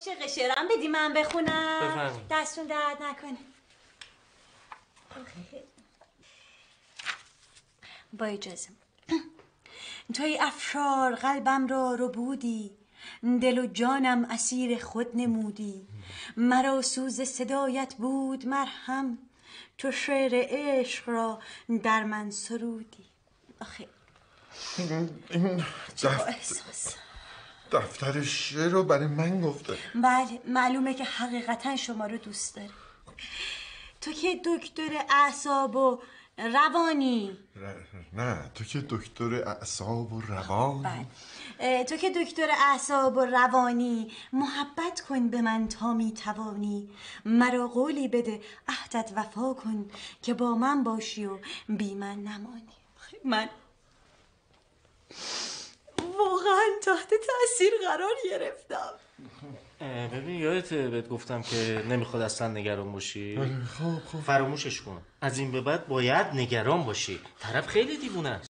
چه شعرم بدی من بخونم؟ بفرمایید. دستون درد نکنه. با اجازه. توی افشار قلبم را ربودی، دل و جانم اسیر خود نمودی. مرا سوز صدایت بود مرهم، تو شعر عشق را در من سرودی. آخه این دفتر شعر رو برای من گفته. بله معلومه که حقیقتا شما رو دوست داره. تو که دکتر اعصاب و روانی. نه تو که دکتر اعصاب و روانی. بله تو که دکتر اعصاب و روانی، محبت کن به من تا می توانی. مرا قولی بده عهدت وفا کن، که با من باشی و بی من نمانی. من واقعا تحت تاثیر قرار گرفتم. ببین یادته بهت گفتم که نمیخواد اصلا نگران باشی. خب فراموشش کن. از این به بعد باید نگران باشی. طرف خیلی دیوونه است.